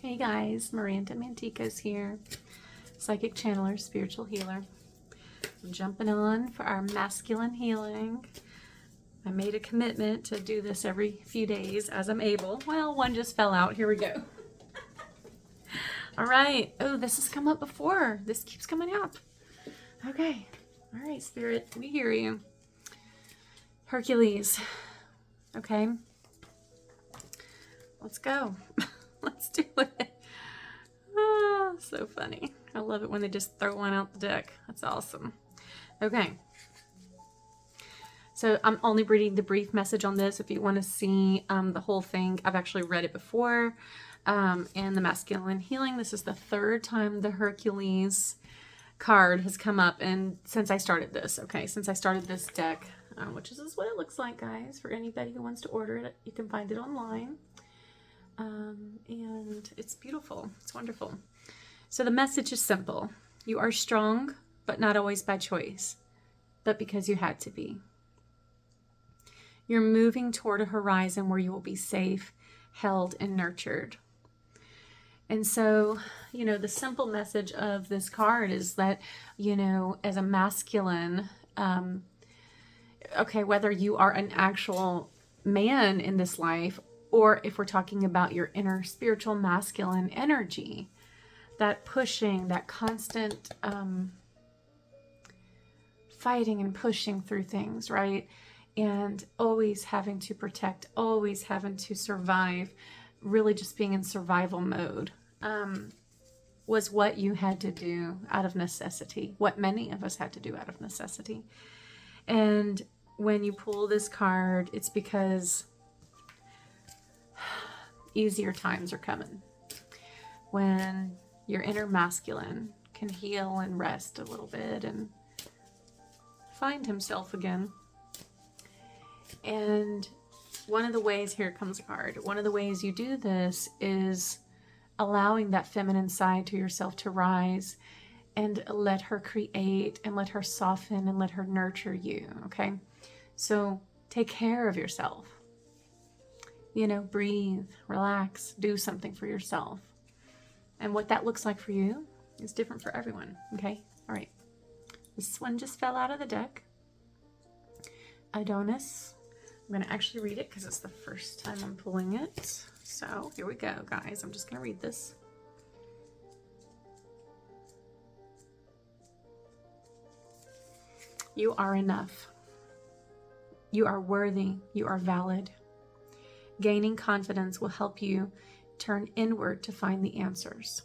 Hey guys, Miranda Mantico's here, psychic channeler, spiritual healer. I'm jumping on for our masculine healing. I made a commitment to do this every few days as I'm able. Well, one just fell out. Here we go. All right. Oh, this has come up before. This keeps coming up. Okay. All right, Spirit, we hear you. Hercules. Okay. Let's go. Let's do it. Oh, so funny. I love it when they just throw one out the deck. That's awesome. Okay. So I'm only reading the brief message on this. If you want to see the whole thing, I've actually read it before. And the masculine healing, this is the third time the Hercules card has come up. And since I started this, since I started this deck, which is what it looks like, guys. For anybody who wants to order it, you can find it online. And it's beautiful. It's wonderful. So the message is simple. You are strong, but not always by choice, but because you had to be. You're moving toward a horizon where you will be safe, held, and nurtured. And so, the simple message of this card is that, as a masculine, whether you are an actual man in this life, or if we're talking about your inner spiritual masculine energy, that pushing, that constant fighting and pushing through things, right? And always having to protect, always having to survive, really just being in survival mode, was what you had to do out of necessity, what many of us had to do out of necessity. And when you pull this card, it's because easier times are coming. When your inner masculine can heal and rest a little bit and find himself again. And one of the ways, here comes a card, one of the ways you do this is allowing that feminine side to yourself to rise and let her create and let her soften and let her nurture you, okay? So take care of yourself. Breathe, relax, do something for yourself. And what that looks like for you is different for everyone, okay? All right. This one just fell out of the deck. Adonis. I'm going to actually read it because it's the first time I'm pulling it. So here we go, guys. I'm just going to read this. You are enough. You are worthy. You are valid. Gaining confidence will help you turn inward to find the answers.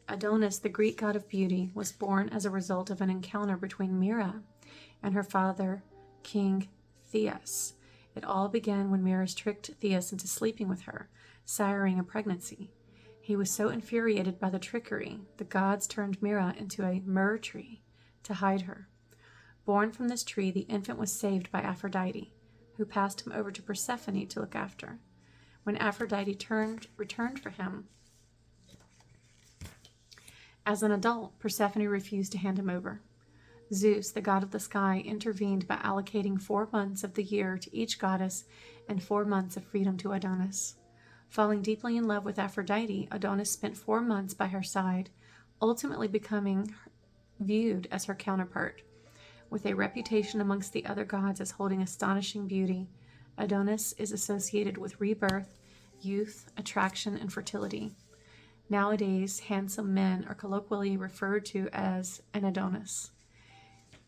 Adonis, the Greek god of beauty, was born as a result of an encounter between Mira and her father, King Theus. It all began when Miras tricked Theus into sleeping with her, siring a pregnancy. He was so infuriated by the trickery, the gods turned Mira into a myrrh tree to hide her. Born from this tree, the infant was saved by Aphrodite, who passed him over to Persephone to look after. When Aphrodite returned for him, as an adult, Persephone refused to hand him over. Zeus, the god of the sky, intervened by allocating 4 months of the year to each goddess and 4 months of freedom to Adonis. Falling deeply in love with Aphrodite, Adonis spent 4 months by her side, ultimately becoming viewed as her counterpart. With a reputation amongst the other gods as holding astonishing beauty, Adonis is associated with rebirth, youth, attraction, and fertility. Nowadays, handsome men are colloquially referred to as an Adonis.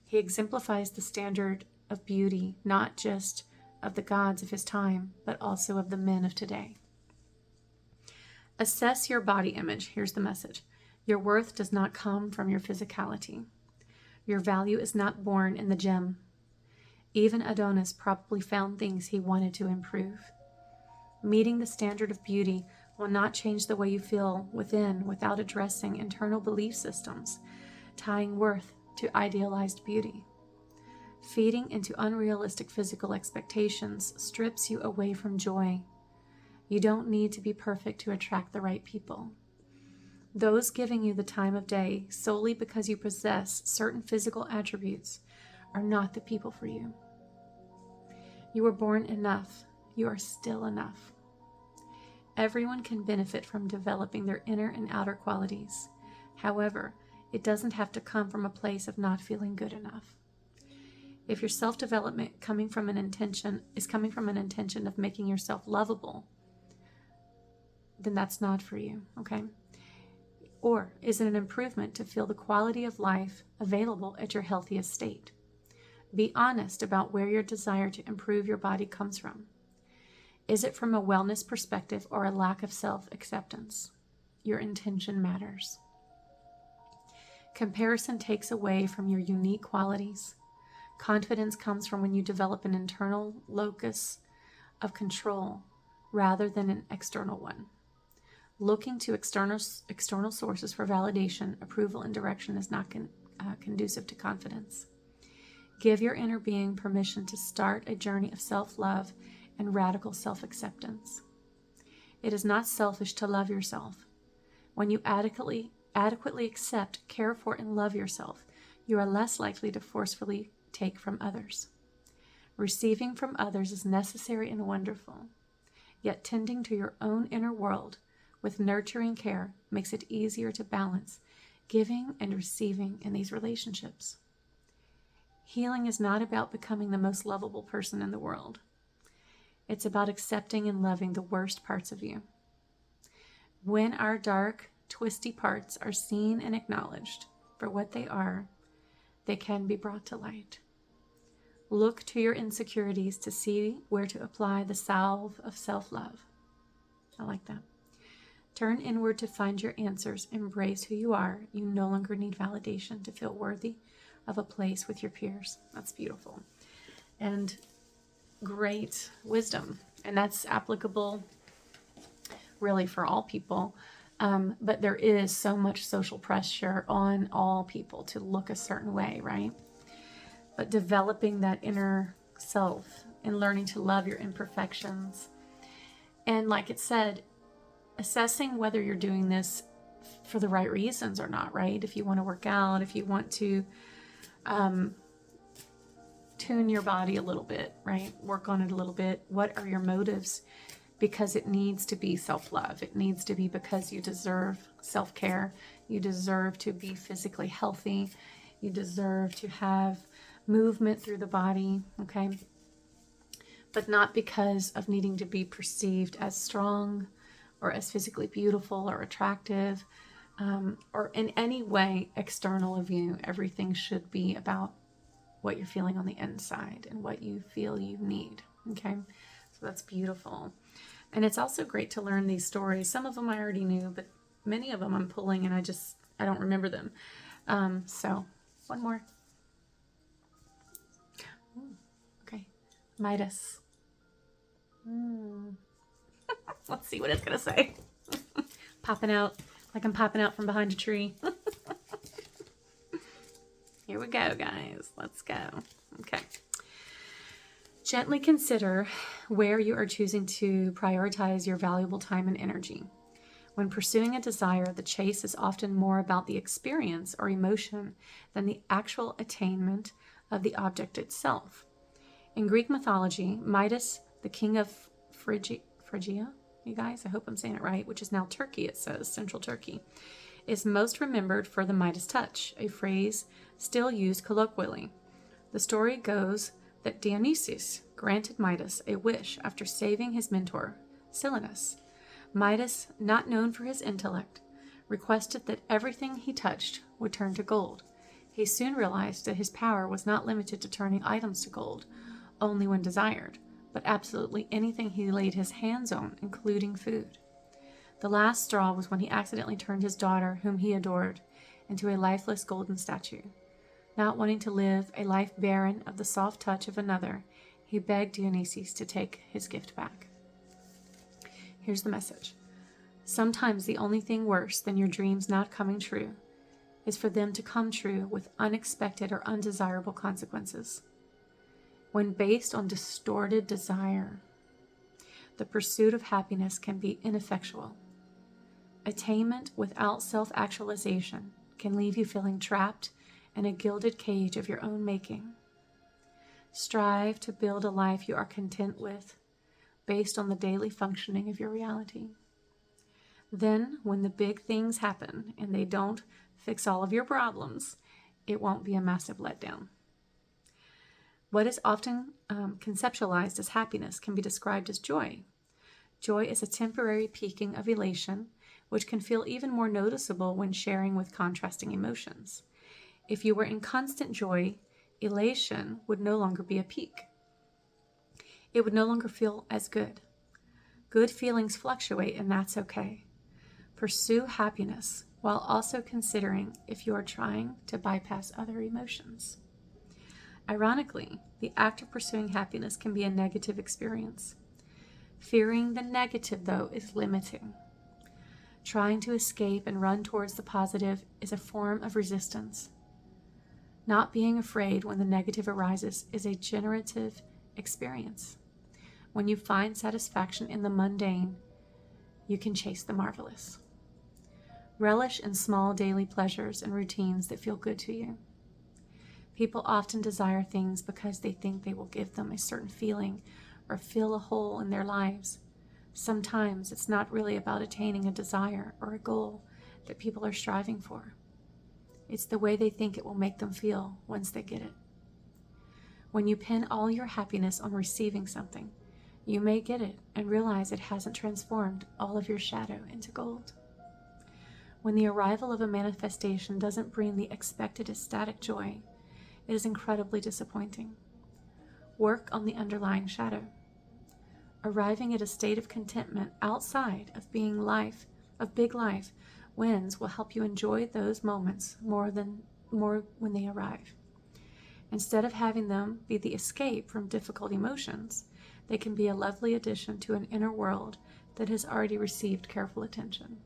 He exemplifies the standard of beauty, not just of the gods of his time, but also of the men of today. Assess your body image. Here's the message. Your worth does not come from your physicality. Your value is not born in the gym. Even Adonis probably found things he wanted to improve. Meeting the standard of beauty will not change the way you feel within without addressing internal belief systems, tying worth to idealized beauty. Feeding into unrealistic physical expectations strips you away from joy. You don't need to be perfect to attract the right people. Those giving you the time of day solely because you possess certain physical attributes are not the people for you. You were born enough. You are still enough. Everyone can benefit from developing their inner and outer qualities. However, it doesn't have to come from a place of not feeling good enough. If your self-development is coming from an intention of making yourself lovable, then that's not for you, okay? Or is it an improvement to feel the quality of life available at your healthiest state? Be honest about where your desire to improve your body comes from. Is it from a wellness perspective or a lack of self-acceptance? Your intention matters. Comparison takes away from your unique qualities. Confidence comes from when you develop an internal locus of control rather than an external one. Looking to external sources for validation, approval, and direction is not conducive to confidence. Give your inner being permission to start a journey of self-love and radical self-acceptance. It is not selfish to love yourself. When you adequately accept, care for, and love yourself, you are less likely to forcefully take from others. Receiving from others is necessary and wonderful, yet tending to your own inner world with nurturing care makes it easier to balance giving and receiving in these relationships. Healing is not about becoming the most lovable person in the world. It's about accepting and loving the worst parts of you. When our dark, twisty parts are seen and acknowledged for what they are, they can be brought to light. Look to your insecurities to see where to apply the salve of self-love. I like that. Turn inward to find your answers. Embrace who you are. You no longer need validation to feel worthy of a place with your peers. That's beautiful. And great wisdom. And that's applicable really for all people. But there is so much social pressure on all people to look a certain way, right? But developing that inner self and learning to love your imperfections. And like it said, assessing whether you're doing this for the right reasons or not, right? If you want to work out, if you want to tune your body a little bit, right? Work on it a little bit. What are your motives? Because it needs to be self-love. It needs to be because you deserve self-care. You deserve to be physically healthy. You deserve to have movement through the body, okay? But not because of needing to be perceived as strong or as physically beautiful or attractive, or in any way external of you. Everything should be about what you're feeling on the inside and what you feel you need, okay? So that's beautiful. And it's also great to learn these stories. Some of them I already knew, but many of them I'm pulling and I don't remember them. So one more. Ooh, okay. Midas. Let's see what it's going to say. Popping out like I'm popping out from behind a tree. Here we go, guys. Let's go. Okay. Gently consider where you are choosing to prioritize your valuable time and energy. When pursuing a desire, the chase is often more about the experience or emotion than the actual attainment of the object itself. In Greek mythology, Midas, the king of Phrygia, you guys, I hope I'm saying it right, which is now Turkey, it says, central Turkey, is most remembered for the Midas touch, a phrase still used colloquially. The story goes that Dionysus granted Midas a wish after saving his mentor, Silenus. Midas, not known for his intellect, requested that everything he touched would turn to gold. He soon realized that his power was not limited to turning items to gold, only when desired, but absolutely anything he laid his hands on, including food. The last straw was when he accidentally turned his daughter, whom he adored, into a lifeless golden statue. Not wanting to live a life barren of the soft touch of another, he begged Dionysus to take his gift back. Here's the message. Sometimes the only thing worse than your dreams not coming true is for them to come true with unexpected or undesirable consequences. When based on distorted desire, the pursuit of happiness can be ineffectual. Attainment without self-actualization can leave you feeling trapped in a gilded cage of your own making. Strive to build a life you are content with, based on the daily functioning of your reality. Then, when the big things happen and they don't fix all of your problems, it won't be a massive letdown. What is often conceptualized as happiness can be described as joy. Joy is a temporary peaking of elation, which can feel even more noticeable when sharing with contrasting emotions. If you were in constant joy, elation would no longer be a peak. It would no longer feel as good. Good feelings fluctuate, and that's okay. Pursue happiness while also considering if you are trying to bypass other emotions. Ironically, the act of pursuing happiness can be a negative experience. Fearing the negative, though, is limiting. Trying to escape and run towards the positive is a form of resistance. Not being afraid when the negative arises is a generative experience. When you find satisfaction in the mundane, you can chase the marvelous. Relish in small daily pleasures and routines that feel good to you. People often desire things because they think they will give them a certain feeling or fill a hole in their lives. Sometimes it's not really about attaining a desire or a goal that people are striving for. It's the way they think it will make them feel once they get it. When you pin all your happiness on receiving something, you may get it and realize it hasn't transformed all of your shadow into gold. When the arrival of a manifestation doesn't bring the expected ecstatic joy, it is incredibly disappointing. Work on the underlying shadow. Arriving at a state of contentment outside of big life wins will help you enjoy those moments more when they arrive. Instead of having them be the escape from difficult emotions, they can be a lovely addition to an inner world that has already received careful attention.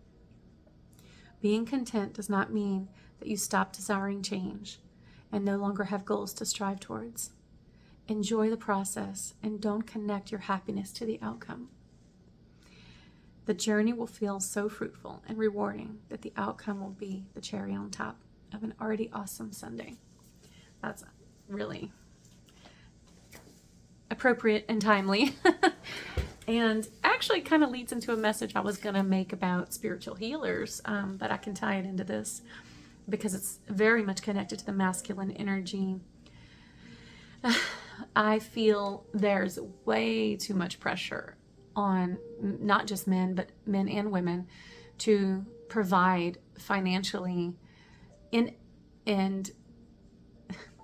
Being content does not mean that you stop desiring change and no longer have goals to strive towards. Enjoy the process and don't connect your happiness to the outcome. The journey will feel so fruitful and rewarding that the outcome will be the cherry on top of an already awesome Sunday. That's really appropriate and timely. And actually kind of leads into a message I was going to make about spiritual healers, but I can tie it into this because it's very much connected to the masculine energy. I feel there's way too much pressure on not just men, but men and women to provide financially. And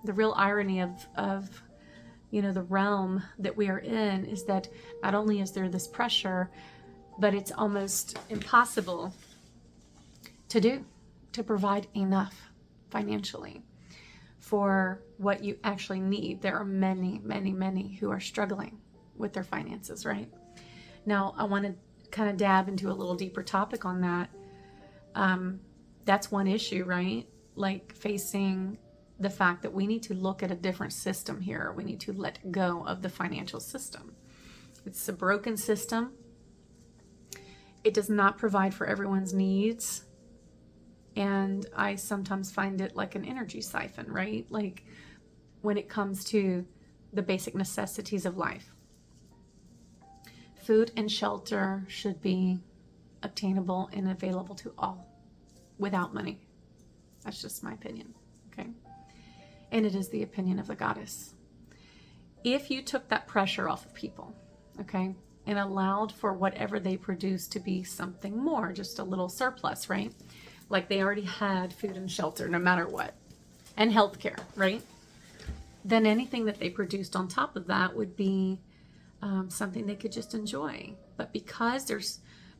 the real irony of the realm that we are in is that not only is there this pressure, but it's almost impossible to provide enough financially for what you actually need. There are many, many, many who are struggling with their finances, right? Now, I want to kind of dab into a little deeper topic on that. That's one issue, right? Like facing the fact that we need to look at a different system here. We need to let go of the financial system. It's a broken system. It does not provide for everyone's needs. And I sometimes find it like an energy siphon, right? Like when it comes to the basic necessities of life. Food and shelter should be obtainable and available to all without money. That's just my opinion, okay? And it is the opinion of the goddess. If you took that pressure off of people, okay, and allowed for whatever they produce to be something more, just a little surplus, right? Like they already had food and shelter no matter what, and healthcare, right? Then anything that they produced on top of that would be something they could just enjoy. But because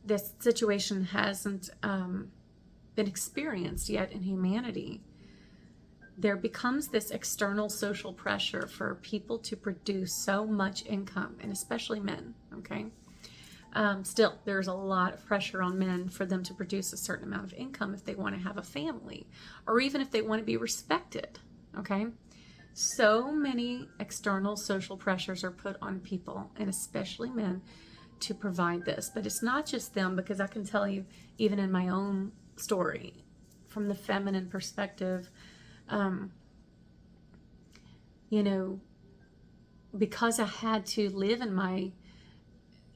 this situation hasn't been experienced yet in humanity, there becomes this external social pressure for people to produce so much income, and especially men, okay? Still, there's a lot of pressure on men for them to produce a certain amount of income if they want to have a family, or even if they want to be respected, okay? So many external social pressures are put on people, and especially men, to provide this. But it's not just them, because I can tell you, even in my own story, from the feminine perspective, because I had to live in my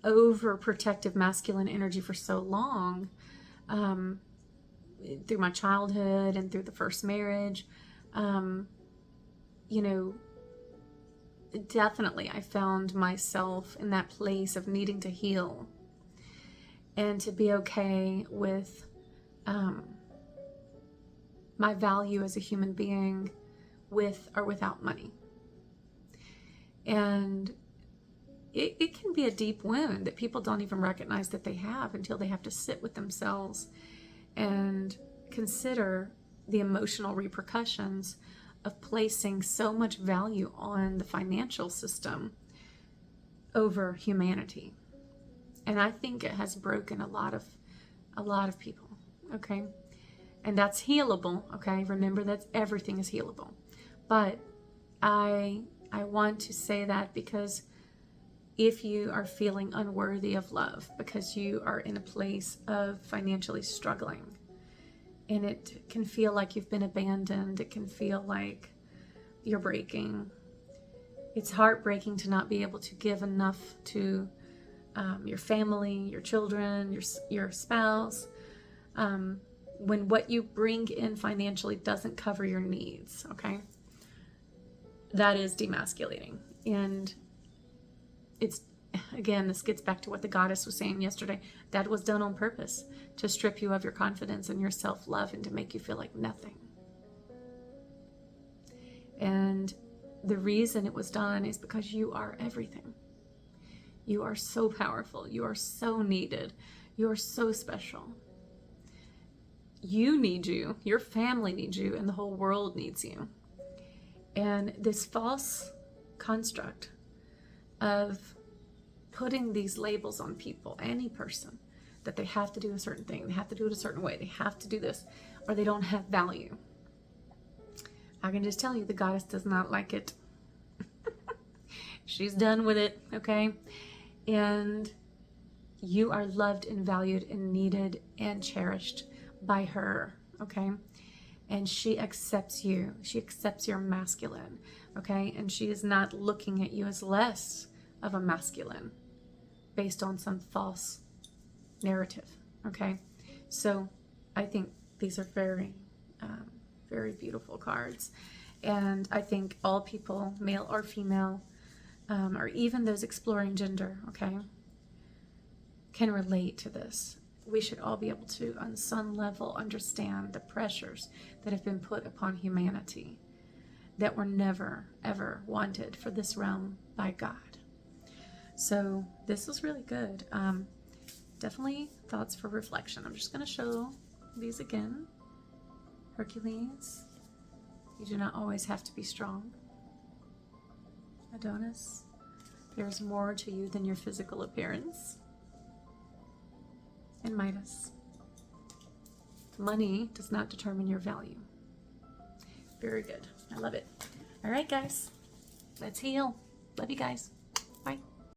overprotective masculine energy for so long, through my childhood and through the first marriage. You know, definitely I found myself in that place of needing to heal and to be okay with my value as a human being, with or without money. And it can be a deep wound that people don't even recognize that they have until they have to sit with themselves and consider the emotional repercussions of placing so much value on the financial system over humanity. And I think it has broken a lot of people, okay? And that's healable, okay? Remember that everything is healable. But I want to say that because if you are feeling unworthy of love because you are in a place of financially struggling, and it can feel like you've been abandoned, it can feel like you're breaking. It's heartbreaking to not be able to give enough to your family, your children, your spouse, when what you bring in financially doesn't cover your needs, okay? That is demasculating. And it's, again, this gets back to what the goddess was saying yesterday. That was done on purpose, to strip you of your confidence and your self-love and to make you feel like nothing. And the reason it was done is because you are everything. You are so powerful. You are so needed. You are so special. You need you. Your family needs you, and the whole world needs you. And this false construct of putting these labels on people, any person, that they have to do a certain thing, they have to do it a certain way, they have to do this, or they don't have value. I can just tell you, the goddess does not like it. She's done with it, okay? And you are loved and valued and needed and cherished by her, okay? And she accepts you. She accepts your masculine, okay? And she is not looking at you as less of a masculine based on some false narrative, okay? So I think these are very, very beautiful cards. And I think all people, male or female, or even those exploring gender, okay, can relate to this. We should all be able to, on some level, understand the pressures that have been put upon humanity that were never, ever wanted for this realm by God. So this was really good. Definitely thoughts for reflection. I'm just going to show these again. Hercules, you do not always have to be strong. Adonis, there's more to you than your physical appearance. And Midas, money does not determine your value. Very good. I love it. All right, guys, let's heal. Love you guys.